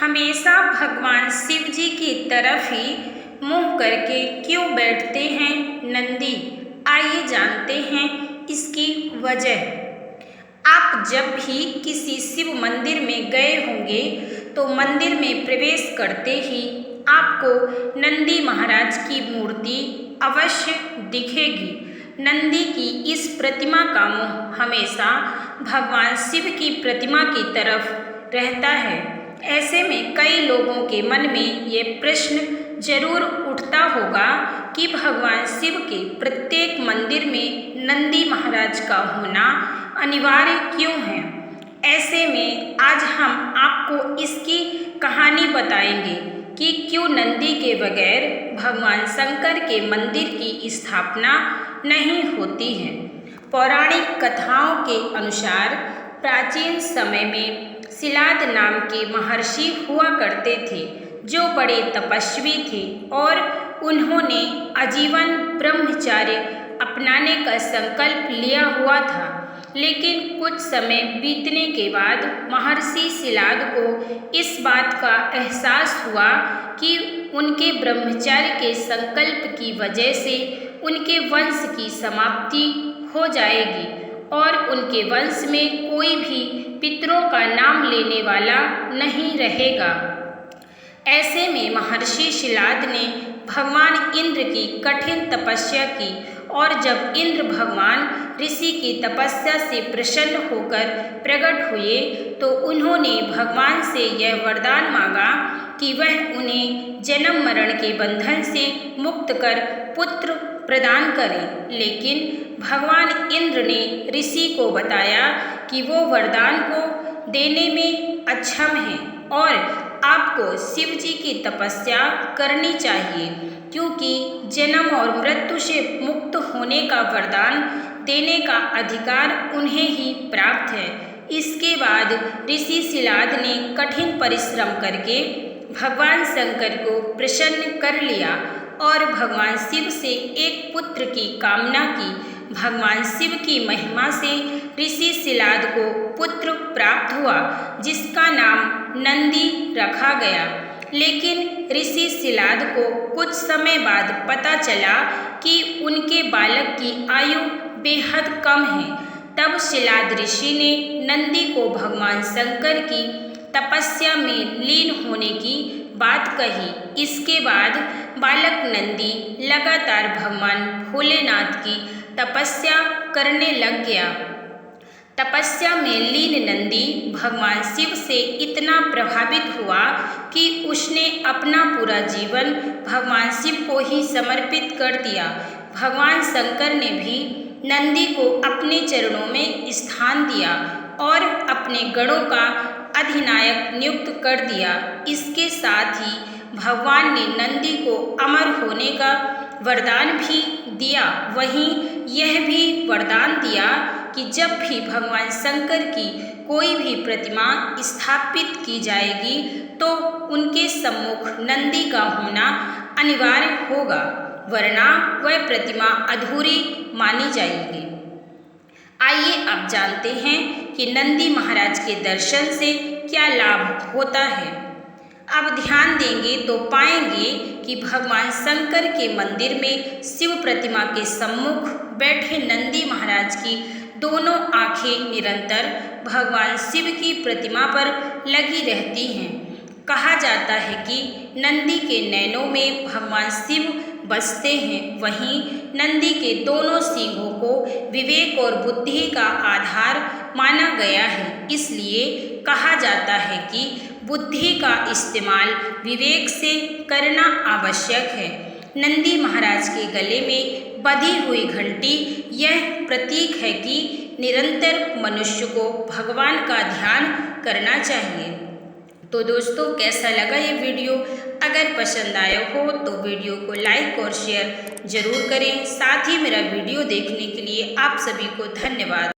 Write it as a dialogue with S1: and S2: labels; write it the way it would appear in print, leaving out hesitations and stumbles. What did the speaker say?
S1: हमेशा भगवान शिव जी की तरफ ही मुंह करके क्यों बैठते हैं नंदी? आइए जानते हैं इसकी वजह। आप जब भी किसी शिव मंदिर में गए होंगे तो मंदिर में प्रवेश करते ही आपको नंदी महाराज की मूर्ति अवश्य दिखेगी। नंदी की इस प्रतिमा का मुंह हमेशा भगवान शिव की प्रतिमा की तरफ रहता है। ऐसे में कई लोगों के मन में ये प्रश्न जरूर उठता होगा कि भगवान शिव के प्रत्येक मंदिर में नंदी महाराज का होना अनिवार्य क्यों है। ऐसे में आज हम आपको इसकी कहानी बताएंगे कि क्यों नंदी के बगैर भगवान शंकर के मंदिर की स्थापना नहीं होती है। पौराणिक कथाओं के अनुसार प्राचीन समय में शिलाद नाम के महर्षि हुआ करते थे जो बड़े तपस्वी थे और उन्होंने आजीवन ब्रह्मचर्य अपनाने का संकल्प लिया हुआ था। लेकिन कुछ समय बीतने के बाद महर्षि शिलाद को इस बात का एहसास हुआ कि उनके ब्रह्मचर्य के संकल्प की वजह से उनके वंश की समाप्ति हो जाएगी और उनके वंश में कोई भी पितरों का नाम लेने वाला नहीं रहेगा। ऐसे में महर्षि शिलाद ने भगवान इंद्र की कठिन तपस्या की और जब इंद्र भगवान ऋषि की तपस्या से प्रसन्न होकर प्रकट हुए तो उन्होंने भगवान से यह वरदान मांगा कि वह उन्हें जन्म मरण के बंधन से मुक्त कर पुत्र प्रदान करें। लेकिन भगवान इंद्र ने ऋषि को बताया कि वो वरदान को देने में अक्षम है और आपको शिव जी की तपस्या करनी चाहिए, क्योंकि जन्म और मृत्यु से मुक्त होने का वरदान देने का अधिकार उन्हें ही प्राप्त है। इसके बाद ऋषि शिलाद ने कठिन परिश्रम करके भगवान शंकर को प्रसन्न कर लिया और भगवान शिव से एक पुत्र की कामना की। भगवान शिव की महिमा से ऋषि शिलाद को पुत्र प्राप्त हुआ जिसका नाम नंदी रखा गया। लेकिन ऋषि शिलाद को कुछ समय बाद पता चला कि उनके बालक की आयु बेहद कम है। तब शिलाद ऋषि ने नंदी को भगवान शंकर की तपस्या में लीन होने की बात कही। इसके बाद बालक नंदी लगातार भगवान भोलेनाथ की तपस्या करने लग गया। तपस्या में लीन नंदी भगवान शिव से इतना प्रभावित हुआ कि उसने अपना पूरा जीवन भगवान शिव को ही समर्पित कर दिया। भगवान शंकर ने भी नंदी को अपने चरणों में स्थान दिया और अपने गणों का अधिनायक नियुक्त कर दिया। इसके साथ ही भगवान ने नंदी को अमर होने का वरदान भी दिया। वहीं यह भी वरदान दिया कि जब भी भगवान शंकर की कोई भी प्रतिमा स्थापित की जाएगी तो उनके सम्मुख नंदी का होना अनिवार्य होगा, वरना वह प्रतिमा अधूरी मानी जाएगी। आइए अब जानते हैं कि नंदी महाराज के दर्शन से क्या लाभ होता है। अब ध्यान देंगे तो पाएंगे कि भगवान शंकर के मंदिर में शिव प्रतिमा के सम्मुख बैठे नंदी महाराज की दोनों आंखें निरंतर भगवान शिव की प्रतिमा पर लगी रहती हैं। कहा जाता है कि नंदी के नैनों में भगवान शिव बसते हैं। वहीं नंदी के दोनों सींगों को विवेक और बुद्धि का आधार माना गया है। इसलिए कहा जाता है कि बुद्धि का इस्तेमाल विवेक से करना आवश्यक है। नंदी महाराज के गले में बंधी हुई घंटी यह प्रतीक है कि निरंतर मनुष्य को भगवान का ध्यान करना चाहिए। तो दोस्तों, कैसा लगा ये वीडियो? अगर पसंद आया हो तो वीडियो को लाइक और शेयर जरूर करें। साथ ही मेरा वीडियो देखने के लिए आप सभी को धन्यवाद।